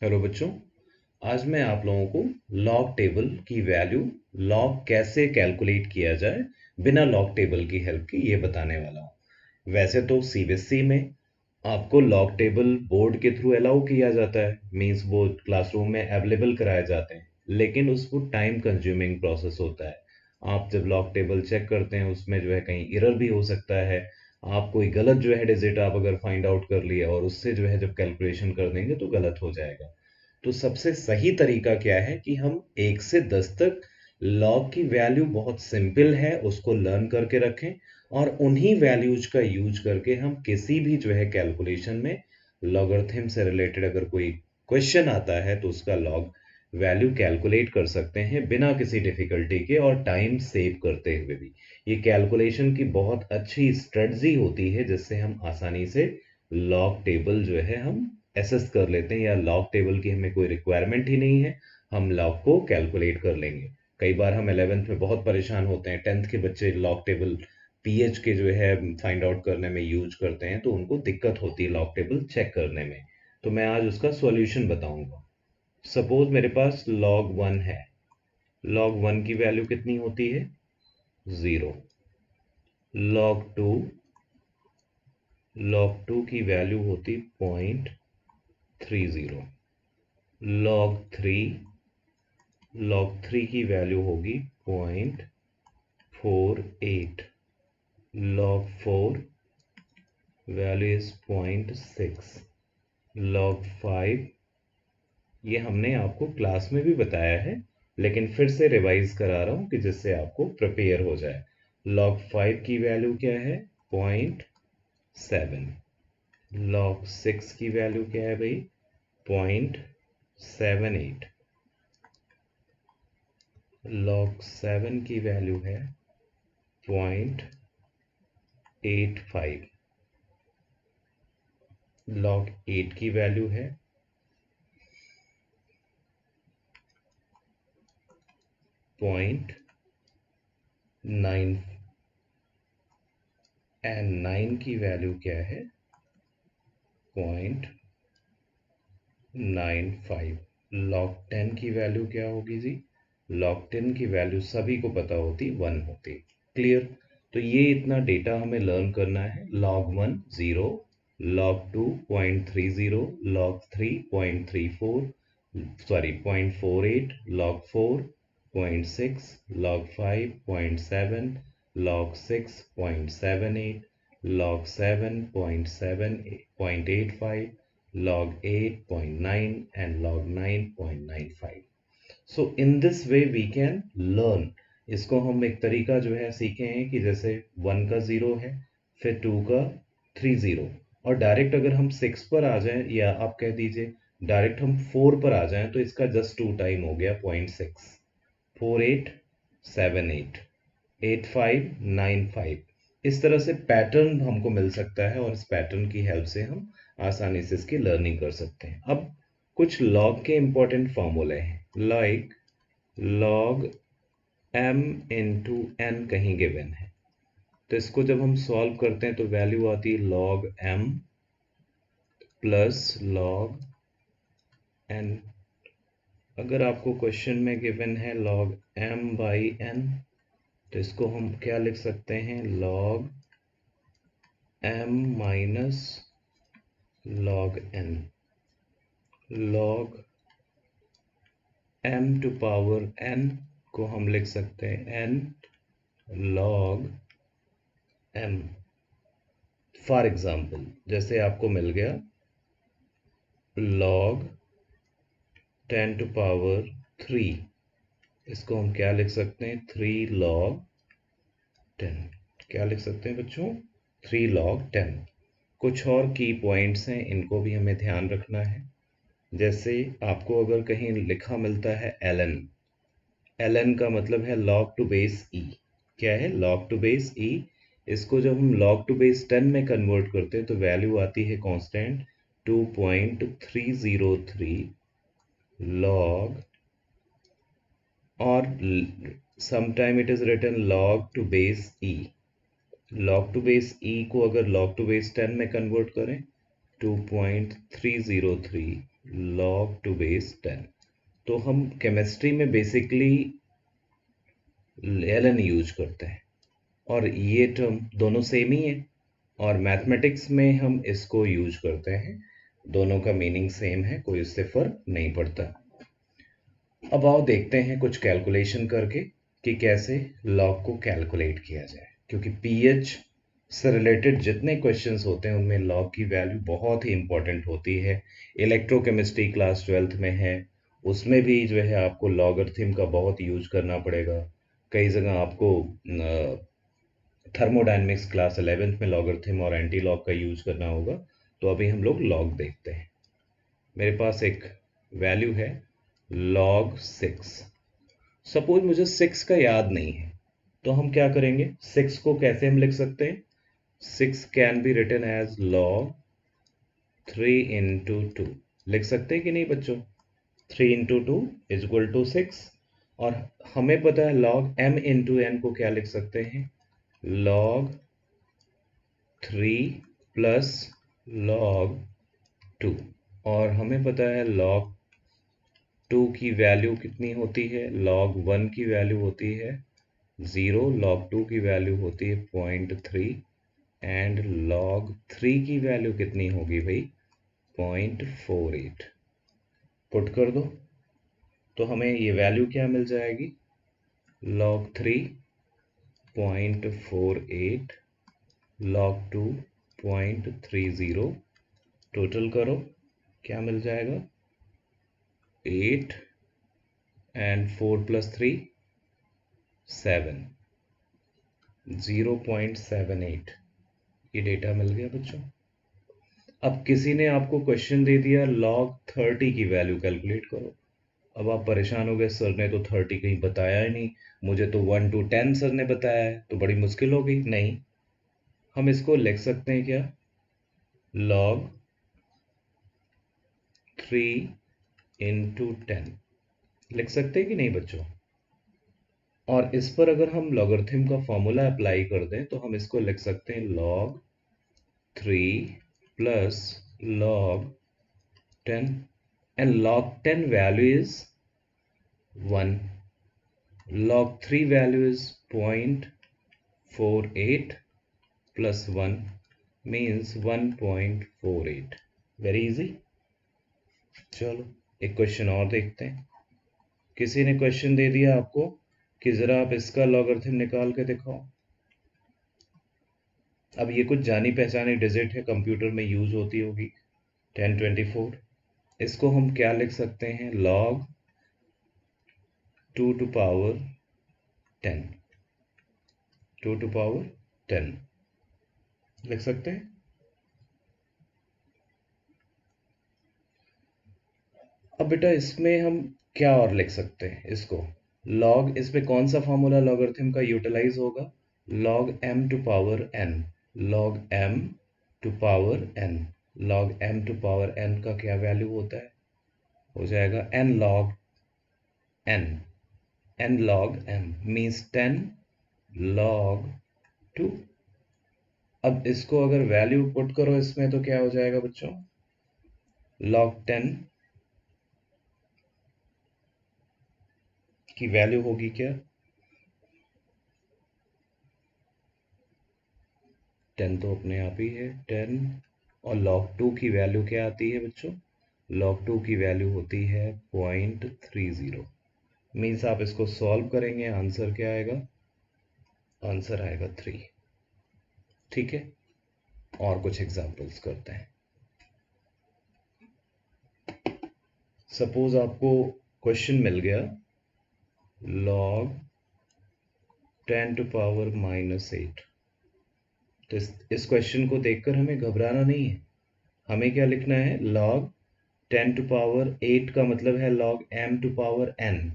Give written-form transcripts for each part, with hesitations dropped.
Hello बच्चों। आज मैं आप लोगों को लॉग टेबल की वैल्यू लॉग कैसे कैलकुलेट किया जाए बिना लॉग टेबल की हेल्प के ये बताने वाला हूँ। वैसे तो सीबीएसई में आपको लॉग टेबल बोर्ड के थ्रू अलाउ किया जाता है, मींस वो क्लासरूम में अवेलेबल कराए जाते हैं, लेकिन उसको टाइम कंज्यूमिंग प्रोसेस होता है। आप जब लॉग टेबल चेक करते हैं उसमें जो है कहीं एरर भी हो सकता है। आप कोई गलत जो है डिजिट आप अगर फाइंड आउट कर लिए और उससे जो है जब कैलकुलेशन कर देंगे तो गलत हो जाएगा। तो सबसे सही तरीका क्या है कि हम 1 से 10 तक लॉग की वैल्यू बहुत सिंपल है उसको लर्न करके रखें, और उन्हीं वैल्यूज का यूज करके हम किसी भी जो है कैलकुलेशन में लॉगरिथम से रिलेटेड अगर कोई क्वेश्चन आता है तो उसका लॉग वैल्यू कैलकुलेट कर सकते हैं बिना किसी डिफिकल्टी के और टाइम सेव करते हुए भी। ये कैलकुलेशन की बहुत अच्छी स्ट्रेटजी होती है जिससे हम आसानी से लॉग टेबल जो है हम एसेस कर लेते हैं, या लॉग टेबल की हमें कोई रिक्वायरमेंट ही नहीं है, हम लॉग को कैलकुलेट कर लेंगे। कई बार हम 11th में बहुत परेशान होते हैं, 10th के बच्चे लॉग टेबल पीएच के जो है फाइंड आउट करने में यूज करते हैं तो उनको दिक्कत होती है लॉग टेबल चेक करने में। तो मैं आज उसका सॉल्यूशन बताऊंगा। सपोज मेरे पास लॉग 1 है। लॉग 1 की वैल्यू कितनी होती है? 0। लॉग 2, लॉग 2 की वैल्यू होती 0.30। लॉग 3, लॉग 3 की वैल्यू होगी 0.48। Log 4 value is 0.6। लॉग 5, ये हमने आपको क्लास में भी बताया है लेकिन फिर से रिवाइज करा रहा हूँ कि जिससे आपको प्रिपेयर हो जाए। लॉग 5 की वैल्यू क्या है? 0.7। लॉग 6 की वैल्यू क्या है भाई? 0.78। लॉग 7 की वैल्यू है 0.85। लॉग 8 की वैल्यू है 0.9 एंड 9 की वैल्यू क्या है? 0.95। लॉग 10 की वैल्यू क्या होगी जी? लॉग 10 की वैल्यू सभी को पता होती 1 होती। क्लियर? तो ये इतना डेटा हमें लर्न करना है। Log 1 0, log 2 0.30, log 3 0.34, sorry 0.48, log 4 0.6, log 5 0.7, log 6 0.78, log 7 0.85, log 8.9 and log 9.95. So in this way we can learn. इसको हम एक तरीका जो है सीखे हैं कि जैसे 1 का 0 है, फिर 2 का 30, और डायरेक्ट अगर हम 6 पर आ जाएं, या आप कह दीजिए डायरेक्ट हम 4 पर आ जाएं, तो इसका जस्ट 2 टाइम हो गया 0.6। 4878, 8595। इस तरह से पैटर्न हमको मिल सकता है और इस पैटर्न की हेल्प से हम आसानी से इसकी लर्निंग कर सकते हैं। अब कुछ लॉग के इंपॉर्टेंट फॉर्मूले हैं, like log m into N कहीं गिवन है, तो इसको जब हम सॉल्व करते हैं तो वैल्यू आती है log m plus log n। अगर आपको क्वेश्चन में गिवन है लॉग m बाई n, तो इसको हम क्या लिख सकते हैं? Log m minus log n। Log m to power n को हम लिख सकते हैं n log m। For example जैसे आपको मिल गया log 10 टू पावर 3, इसको हम क्या लिख सकते हैं? 3 log 10। क्या लिख सकते हैं बच्चों? 3 log 10। कुछ और की पॉइंट्स हैं, इनको भी हमें ध्यान रखना है। जैसे आपको अगर कहीं लिखा मिलता है ln, ln का मतलब है log टू बेस e। क्या है? log to base e। इसको जब हम log टू बेस 10 में कन्वर्ट करते हैं तो वैल्यू आती है कांस्टेंट 2.303 log, और sometime it is written log to base e। log to base e को अगर log to base 10 में कन्वर्ट करें 2.303 log 2 बेस 10। तो हम केमिस्ट्री में बेसिकली ln यूज करते हैं और ये टर्म दोनों सेम ही है, और मैथमेटिक्स में हम इसको यूज करते हैं। दोनों का मीनिंग सेम है, कोई उससे फर्क नहीं पड़ता। अब आओ देखते हैं कुछ कैलकुलेशन करके कि कैसे लॉग को कैलकुलेट किया जाए, क्योंकि पीएच से रिलेटेड जितने क्वेश्चंस होते हैं उनमें लॉग की वैल्यू बहुत ही इंपॉर्टेंट होती है। इलेक्ट्रोकेमिस्ट्री क्लास 12th में है, उसमें भी जो है आपको लॉगरिथम का बहुत यूज करना पड़ेगा। कई जगह आपको थर्मोडायनेमिक्स क्लास 11th में लॉगरिथम और एंटी लॉग का यूज करना होगा। तो अभी हम लोग लॉग देखते हैं। मेरे पास एक वैल्यू है log 6। सपोज मुझे 6 का याद नहीं है, तो हम क्या करेंगे, 6 को कैसे हम लिख सकते हैं? 6 can be written as log 3 into 2। लिख सकते हैं कि नहीं बच्चों? 3 इंटू 2 इज इक्वल टू 6। और हमें पता है log m इंटू n को क्या लिख सकते हैं? log 3 plus log 2। और हमें पता है log 2 की वैल्यू कितनी होती है? log 1 की वैल्यू होती है 0, log 2 की वैल्यू होती है 0.3 एंड log 3 की वैल्यू कितनी होगी भाई? 0.48। पुट कर दो तो हमें ये वैल्यू क्या मिल जाएगी? log 3 0.48, log 2 0.30। टोटल करो क्या मिल जाएगा? 8 एंड 4 प्लस 3 7, 0.78। ये डेटा मिल गया बच्चों। अब किसी ने आपको क्वेश्चन दे दिया log 30 की वैल्यू कैलकुलेट करो। अब आप परेशान हो गए, सर ने तो 30 कहीं बताया ही नहीं, मुझे तो 1 to 10 सर ने बताया है, तो बड़ी मुश्किल हो गई। नहीं, हम इसको लिख सकते हैं क्या? log 3 इंटू 10 लिख सकते हैं कि नहीं बच्चों? और इस पर अगर हम लॉगरिथम का फॉर्मूला अप्लाई कर दें तो हम इसको लिख सकते हैं log 3 plus log 10, and log 10 value is 1, log 3 value is 0.48 plus 1 means 1.48। Very easy. चलो एक क्वेश्चन और देखते हैं। किसी ने क्वेश्चन दे दिया आपको कि जरा आप इसका लॉगरिथम निकाल के दिखाओ। अब ये कुछ जानी पहचानी डिजिट है, कंप्यूटर में यूज होती होगी, 1024। इसको हम क्या लिख सकते हैं? log 2 to power 10, 2 to power 10 लिख सकते हैं। अब बेटा इसमें हम क्या और लिख सकते हैं? इसको log, इसमें कौन सा फॉर्मूला लॉगरिथम का यूटिलाइज होगा? log m to power n, log m to power n। log m to power n का क्या वैल्यू होता है? हो जाएगा n log n, n log m means 10 log 2। अब इसको अगर वैल्यू पुट करो इसमें तो क्या हो जाएगा बच्चों? log 10 की वैल्यू होगी क्या? 10 तो अपने आप ही है 10। और log 2 की वैल्यू क्या आती है बच्चों? log 2 की वैल्यू होती है 0.30। मीन्स आप इसको सॉल्व करेंगे, आंसर क्या आएगा? आंसर आएगा 3। ठीक है, और कुछ एग्जांपल्स करते हैं। सपोज आपको क्वेश्चन मिल गया log 10 टू पावर -8। तो इस क्वेश्चन को देखकर हमें घबराना नहीं है। हमें क्या लिखना है? log 10 टू पावर 8 का मतलब है log m to power n।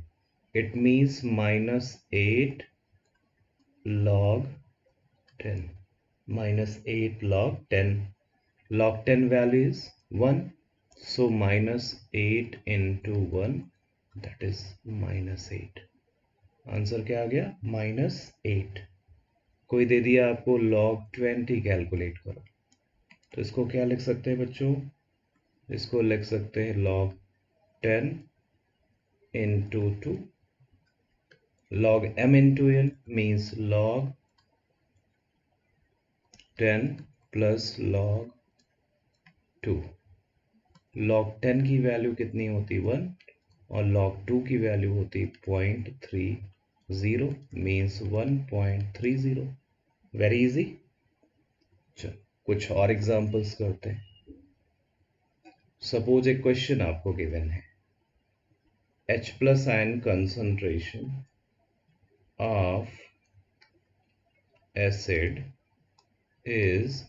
It means -8 log 10, -8 log 10। log 10 value is 1, so -8 into 1, that is -8। Answer क्या आ गया? -8। कोई दे दिया आपको log 20 कैलकुलेट करो, तो इसको क्या लिख सकते हैं बच्चों? इसको लिख सकते हैं log 10 into 2, log m into n means log 10 plus log 2। log 10 की वैल्यू कितनी होती 1 और log 2 की वैल्यू होती 0.30 मीन्स 1.30। Very easy. चलो कुछ और एग्जांपल्स करते हैं। सपोज एक क्वेश्चन आपको गिवन है, H plus ion concentration of acid is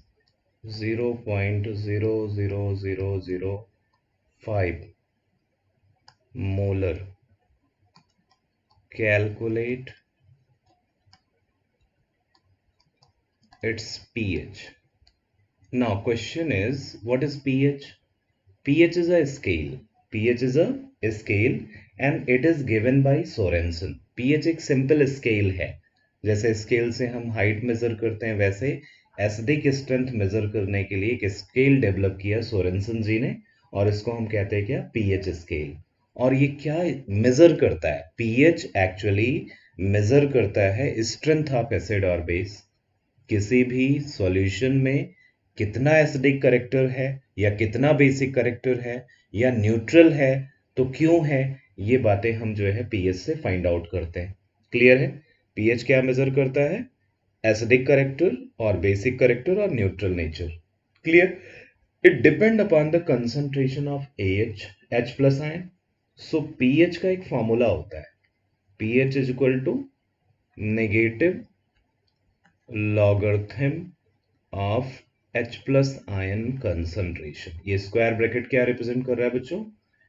0.00005 molar. Calculate its pH. Now question is, what is pH? pH is a scale. pH is a scale and it is given by Sorensen. pH एक simple scale है। जैसे scale से हम height measure करते हैं, वैसे acidic strength major करने के लिए एक स्केल डेवलप किया सोरेंसन जी ने, और इसको हम कहते हैं क्या, pH स्केल। और ये क्या मेजर करता है? pH एक्चुअली मेजर करता है स्ट्रेंथ ऑफ एसिड और बेस। किसी भी सॉल्यूशन में कितना एसिडिक करेक्टर है या कितना बेसिक करेक्टर है या न्यूट्रल है, तो क्यों है, ये बातें हम जो है पीएच से फाइंड आउट करते हैं। क्लियर है? पीएच क्या मेजर करता है? एसिडिक करेक्टर और बेसिक करेक्टर और neutral nature. Clear? It depend upon the concentration of H, H plus ion. So pH का एक फॉर्मूला होता है, pH is equal to negative logarithm of H plus ion concentration. ये square bracket क्या represent कर रहा है बच्चों?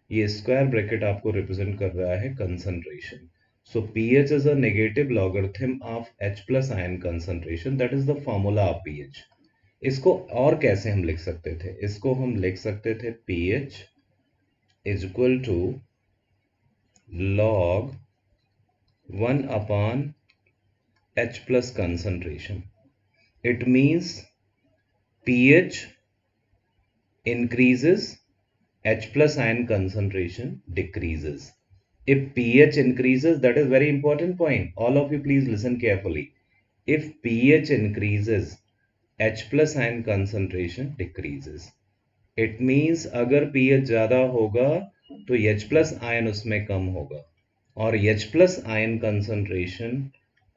ये स्क्वायर ब्रैकेट आपको रिप्रेजेंट कर रहा है concentration. So pH is a negative logarithm of H plus ion concentration, that is the formula of pH। इसको और कैसे हम लिख सकते थे? इसको हम लिख सकते थे pH is equal to log 1 upon H plus concentration. It means pH increases, H plus ion concentration decreases. If pH increases, that is very important point. All of you please listen carefully. If pH increases, H plus ion concentration decreases. It means अगर pH ज़्यादा होगा तो H plus ion उसमें कम होगा, और H plus ion concentration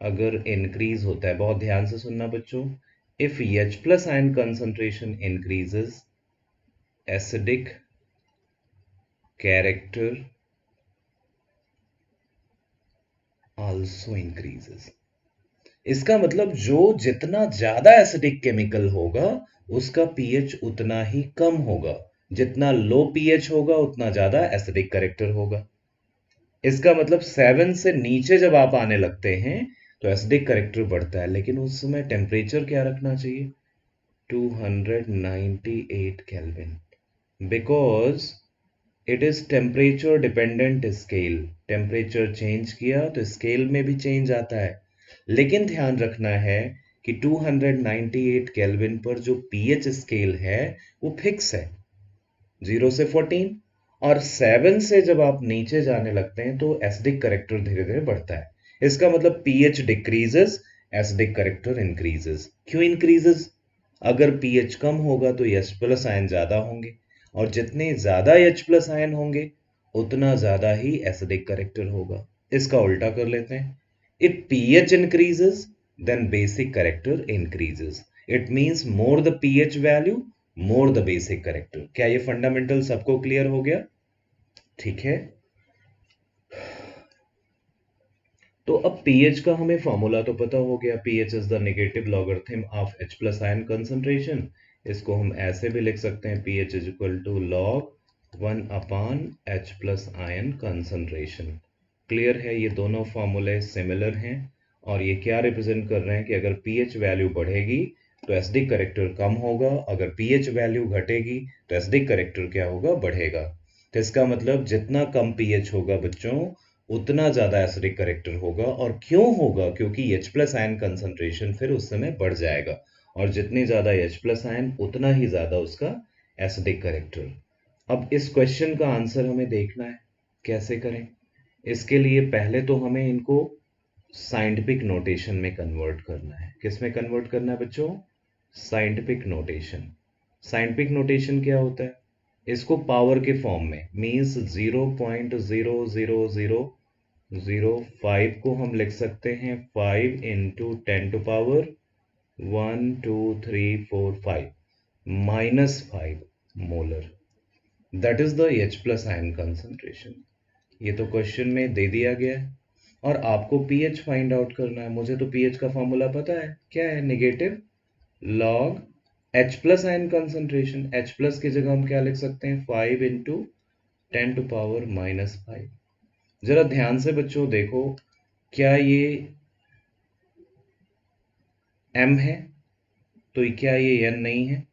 अगर increase होता है, बहुत ध्यान से सुनना बच्चों, if H plus ion concentration increases, acidic character also increases. इसका मतलब जो जितना ज्यादा एसिडिक केमिकल होगा उसका पीएच उतना ही कम होगा, जितना लो पीएच होगा उतना ज्यादा एसिडिक कैरेक्टर होगा। इसका मतलब 7 से नीचे जब आप आने लगते हैं तो एसिडिक करेक्टर बढ़ता है, लेकिन उस समय टेम्परेचर क्या रखना चाहिए? 298 kelvin, because it is temperature dependent scale. Temperature change किया तो स्केल में भी चेंज आता है, लेकिन ध्यान रखना है कि 298 केल्विन पर जो पीएच स्केल है वो फिक्स है, 0 से 14, और 7 से जब आप नीचे जाने लगते हैं तो एसिडिक करेक्टर धीरे धीरे बढ़ता है। इसका मतलब pH decreases, acidic character increases. क्यों इंक्रीजेस? अगर pH कम होगा तो H प्लस आयन ज्यादा होंगे, और जितने ज्यादा H प्लस आयन होंगे उतना ज्यादा ही एसिडिक करेक्टर होगा। इसका उल्टा कर लेते हैं, if pH increases then basic character increases. It means more the pH value, more the basic character. क्या ये फंडामेंटल सबको क्लियर हो गया? ठीक है, तो अब pH का हमें फॉर्मूला तो पता हो गया, pH is the negative logarithm of H plus ion concentration. इसको हम ऐसे भी लिख सकते हैं, pH is equal to log 1 upon H plus ion concentration. Clear है? ये दोनों फॉर्मूले सिमिलर हैं, और ये क्या रिप्रेजेंट कर रहे हैं कि अगर pH वैल्यू बढ़ेगी तो एसिडिक करेक्टर कम होगा, अगर pH वैल्यू घटेगी तो एसिडिक करेक्टर क्या होगा? बढ़ेगा। तो इसका मतलब जितना कम pH होगा बच्चों उतना ज्यादा एसिडिक करेक्टर होगा। और क्यों होगा? क्योंकि H प्लस आयन कंसंट्रेशन फिर उस समय बढ़ जाएगा, और जितनी ज्यादा H प्लस आयन उतना ही ज्यादा उसका एसिडिक करेक्टर। अब इस क्वेश्चन का आंसर हमें देखना है कैसे करें। इसके लिए पहले तो हमें इनको साइंटिफिक नोटेशन में कन्वर्ट करना है। किस में कन्वर्ट करना है बच्चों? Scientific notation. साइंटिफिक नोटेशन क्या होता है? इसको पावर के फॉर्म में मीन्स 0.00005 को हम लिख सकते हैं 5 into 10⁻⁴ 1 2 3 4 5 -5 molar. That is the H plus ion concentration. ये तो क्वेश्चन में दे दिया गया है और आपको pH फाइंड आउट करना है। मुझे तो pH का फॉर्मूला पता है, क्या है? Negative log H plus ion concentration. H plus की जगह हम क्या लिख सकते हैं? 5 इंटू 10⁻⁻5। जरा ध्यान से बच्चों देखो, क्या ये m है? तो क्या ये n नहीं है?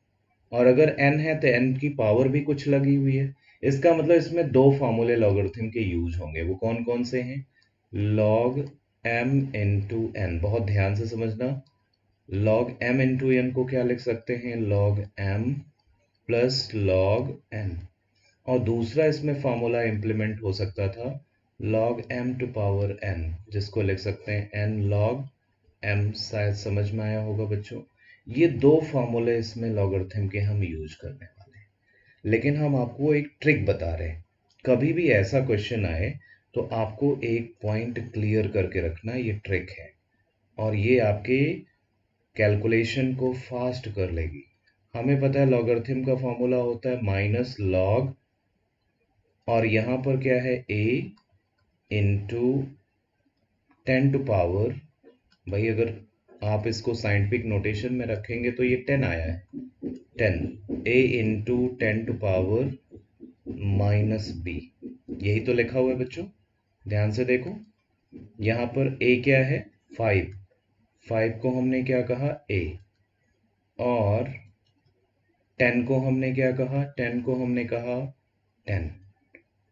और अगर n है तो n की पावर भी कुछ लगी हुई है। इसका मतलब इसमें दो फार्मूले लॉगरिथम के यूज होंगे। वो कौन कौन से हैं? log m into n। बहुत ध्यान से समझना। log m इंटू n को क्या लिख सकते हैं? log m plus log n। और दूसरा इसमें फार्मूला इंप्लीमेंट हो सकता था log m to power n, जिसको लिख सकते हैं n log m। शायद समझ में आया होगा बच्चों। ये दो फार्मूले इसमें लॉगरिथम के हम यूज करने वाले हैं। लेकिन हम आपको एक ट्रिक बता रहे हैं। कभी भी ऐसा क्वेश्चन आए तो आपको एक पॉइंट क्लियर करके रखना, ये ट्रिक है और ये आपके कैलकुलेशन को फास्ट कर लेगी। हमें पता है लॉगरिथम का फॉर्मूला होता है माइनस लॉग, और यहाँ पर क्या है? a इंटू 10⁻, भाई अगर आप इसको साइंटिफिक नोटेशन में रखेंगे तो ये 10 आया है। 10 a इंटू 10⁻⁻b, यही तो लिखा हुआ है बच्चों। ध्यान से देखो, यहाँ पर a क्या है? 5। 5 को हमने क्या कहा? a। और 10 को हमने क्या कहा? 10 को हमने कहा 10।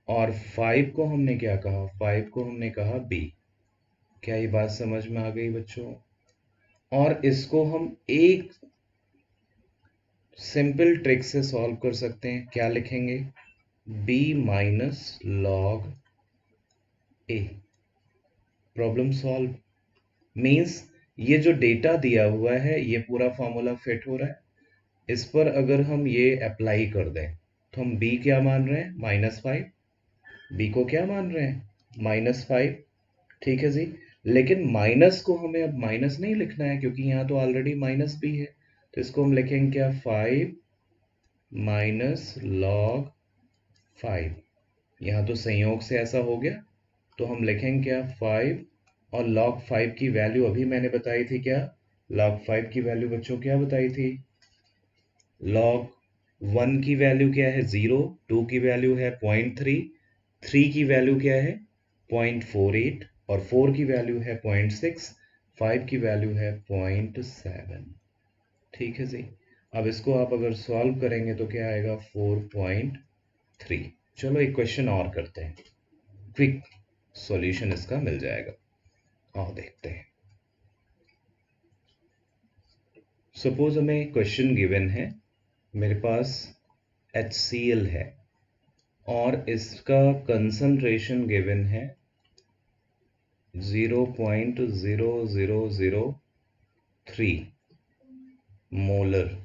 और 5 को हमने क्या कहा? 5 को हमने कहा b। क्या ये बात समझ में आ गई बच्चों? और इसको हम एक सिंपल ट्रिक से सॉल्व कर सकते हैं। क्या लिखेंगे? b minus log a। Problem solve. Means ये जो डेटा दिया हुआ है ये पूरा फॉर्मूला फिट हो रहा है। इस पर अगर हम ये अप्लाई कर दें तो हम b क्या मान रहे हैं? -5। b को क्या मान रहे हैं? -5। ठीक है जी। लेकिन माइनस को हमें अब माइनस नहीं लिखना है क्योंकि यहाँ तो ऑलरेडी माइनस b है। तो इसको हम लिखेंगे क्या? 5 माइनस लॉग 5। यहाँ तो संयोग से ऐसा हो गया तो हम लिखेंगे क्या? 5। और log 5 की वैल्यू अभी मैंने बताई थी क्या? log 5 की वैल्यू बच्चों क्या बताई थी? log 1 की वैल्यू क्या है? 0। 2 की वैल्यू है 0.3। 3 की वैल्यू क्या है? 0.48। और 4 की वैल्यू है 0.6। 5 की वैल्यू है 0.7। ठीक है जी। अब इसको आप अगर सॉल्व करेंगे तो क्या आएगा? 4.3। चलो एक क्वेश्चन और करते हैं, क्विक सॉल्यूशन इसका मिल जाएगा। आओ देखते हैं। सपोज हमें क्वेश्चन गिवन है, मेरे पास HCl है और इसका कंसंट्रेशन गिवन है 0.0003 मोलर,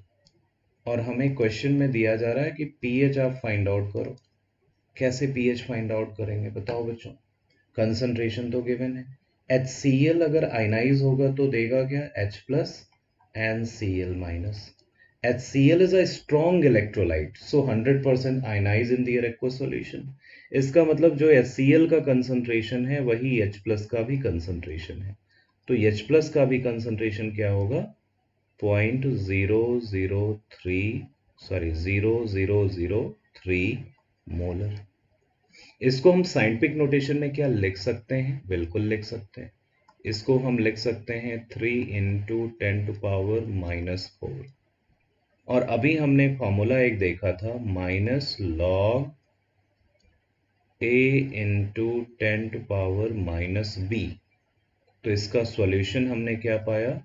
और हमें क्वेश्चन में दिया जा रहा है कि pH आप फाइंड आउट करो। कैसे pH फाइंड आउट करेंगे बताओ बच्चों? कंसंट्रेशन तो गिवन है। HCl अगर आयनाइज होगा तो देगा क्या? H plus and Cl minus. HCl is a strong electrolyte, so 100% ionize in the aqueous solution. इसका मतलब जो HCl का कंसंट्रेशन है वही H प्लस का भी कंसंट्रेशन है। तो H प्लस का भी कंसंट्रेशन क्या होगा? 0.003 मोलर। इसको हम साइंटिफिक नोटेशन में क्या लिख सकते हैं? बिल्कुल लिख सकते हैं। इसको हम लिख सकते हैं 3 इंटू 10⁻⁻4। और अभी हमने फॉर्मूला एक देखा था minus log a into 10⁻⁻b। तो इसका सॉल्यूशन हमने क्या पाया?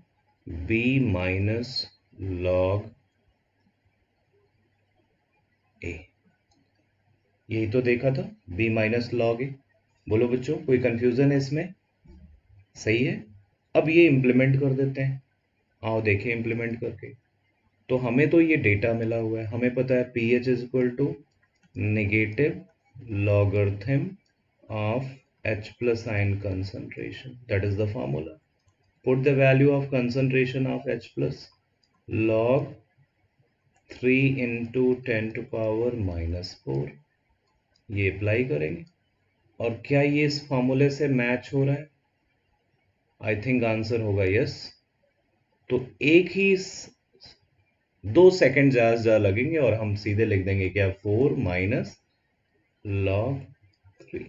b minus log a। यही तो देखा था, b माइनस लॉग ए। बोलो बच्चों, कोई कंफ्यूजन है इसमें? सही है। अब ये इम्प्लीमेंट कर देते हैं। आओ देखें इम्प्लीमेंट करके। तो हमें तो ये डेटा मिला हुआ है, हमें पता है P H is equal to negative logarithm of H plus ion concentration. That is the formula. Put the value of concentration of H plus log 3 into 10 to power minus 4. ये अप्लाई करेंगे और क्या ये इस फॉर्मूले से मैच हो रहा है? आई थिंक आंसर होगा यस। तो एक ही 2 सेकंड जा लगेंगे और हम सीधे लिख देंगे क्या, 4 माइनस लॉग 3।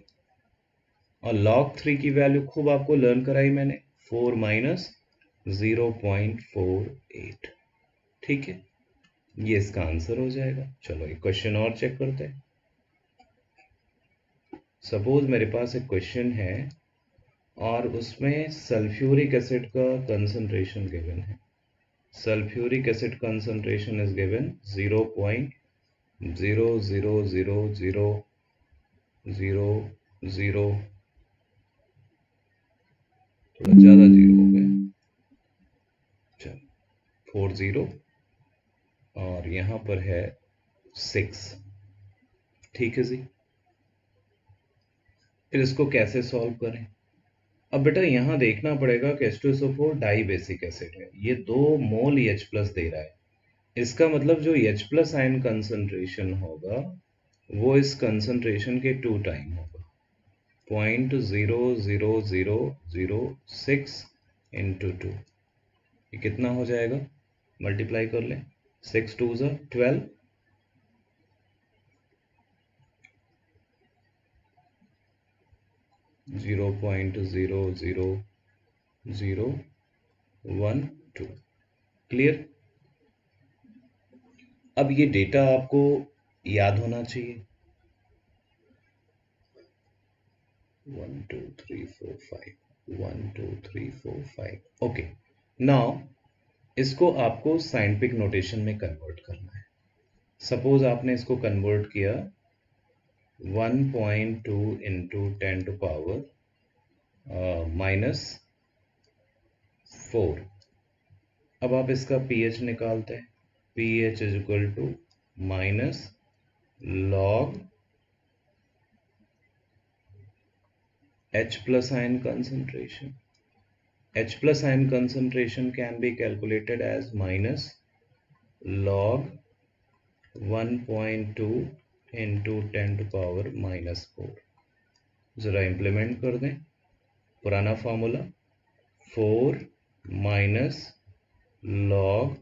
और log 3 की वैल्यू खूब आपको लर्न कराई मैंने, 4 माइनस 0.48। ठीक है, ये इसका आंसर हो जाएगा। चलो एक क्वेश्चन और चेक करते हैं। सपोज मेरे पास एक क्वेश्चन है और उसमें सल्फ्यूरिक एसिड का कंसंट्रेशन गिवन है। Sulphuric acid concentration is given 0.00000, थोड़ा ज्यादा जीरो हो गया, चलो 40 और यहाँ पर है 6। ठीक है जी। फिर इसको कैसे सॉल्व करें? अब बेटा यहाँ देखना पड़ेगा कि H2SO4 डाई बेसिक एसिड है, ये 2 मोल H प्लस दे रहा है। इसका मतलब जो H प्लस आयन कंसंट्रेशन होगा वो इस कंसंट्रेशन के 2 टाइम होगा। 0.00006 इंटू 2, ये कितना हो जाएगा? मल्टीप्लाई कर लें, 6 2 12, 0.00012। क्लियर? अब ये डेटा आपको याद होना चाहिए। 1 2 3 4 5 1 2 3 4 5। ओके, नाउ इसको आपको साइंटिफिक नोटेशन में कन्वर्ट करना है। सपोज आपने इसको कन्वर्ट किया 1.2 इंटू 10 टू पावर -4। अब आप इसका pH निकालते हैं, pH is equal to minus log H plus ion concentration. H plus ion concentration can be calculated as minus log 1.2 into 10 to power -4। जरा इंप्लीमेंट कर दें पुराना फॉर्मूला, 4 माइनस लॉग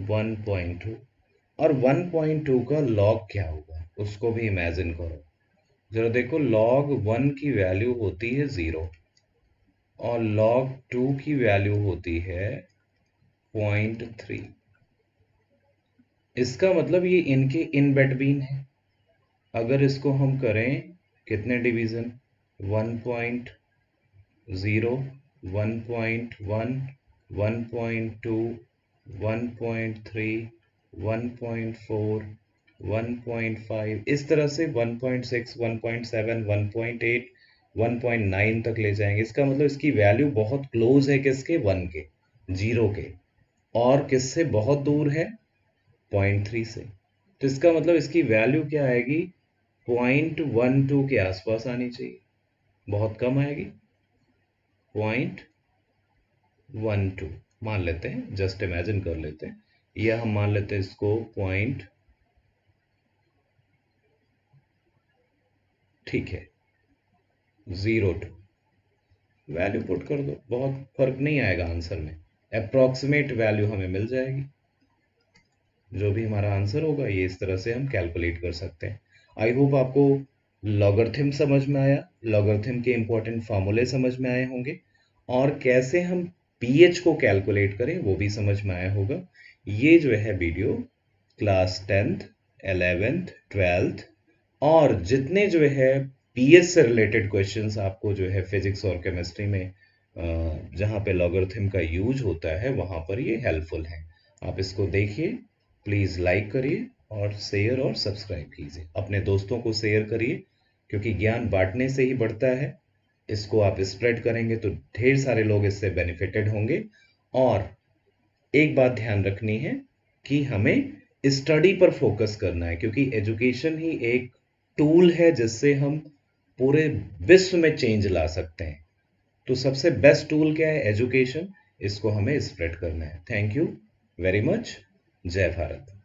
1.2। और 1.2 का लॉग क्या होगा उसको भी इमेजिन करो। जरा देखो, log 1 की वैल्यू होती है 0 और log 2 की वैल्यू होती है 0.3। इसका मतलब ये इनके इन बिटवीन है। अगर इसको हम करें कितने डिवीजन, 1.0, 1.1, 1.2, 1.3, 1.4, 1.5, इस तरह से 1.6, 1.7, 1.8, 1.9 तक ले जाएंगे। इसका मतलब इसकी वैल्यू बहुत क्लोज है किसके, 1 के, 0 के, और किससे बहुत दूर है, 0.3 से। तो इसका मतलब इसकी वैल्यू क्या आएगी, 0.12 के आसपास आनी चाहिए, बहुत कम आएगी, 0.12 मान लेते हैं, जस्ट इमेजिन कर लेते हैं, या हम मान लेते हैं इसको पॉइंट, ठीक है, 0.2 वैल्यू पुट कर दो, बहुत फर्क नहीं आएगा आंसर में, अप्रॉक्सीमेट वैल्यू हमें मिल जाएगी। जो भी हमारा आंसर होगा ये इस तरह से हम कैलकुलेट कर सकते हैं। आई होप आपको लॉगरिथम समझ में आया, लॉगरिथम के इंपॉर्टेंट फार्मूले समझ में आए होंगे, और कैसे हम पीएच को कैलकुलेट करें वो भी समझ में आया होगा। ये जो है video class 10th 11th 12th और जितने जो है पीएच से रिलेटेड क्वेश्चंस आपको जो है फिजिक्स और केमिस्ट्री में जहाँ पे लॉगरिथम का यूज होता है वहाँ पर ये हेल्पफुल है। आप इसको देखिए, प्लीज़ लाइक करिए और शेयर और सब्सक्राइब कीजिए, अपने दोस्तों को शेयर करिए, क्योंकि ज्ञान बांटने से ही बढ़ता है। इसको आप स्प्रेड करेंगे तो ढेर सारे लोग इससे बेनिफिटेड होंगे। और एक बात ध्यान रखनी है कि हमें स्टडी पर फोकस करना है, क्योंकि एजुकेशन ही एक टूल है जिससे हम पूरे विश्व में चेंज ला सकते हैं। तो सबसे बेस्ट टूल क्या है? एजुकेशन। इसको हमें स्प्रेड करना है। Thank you very much. जय भारत।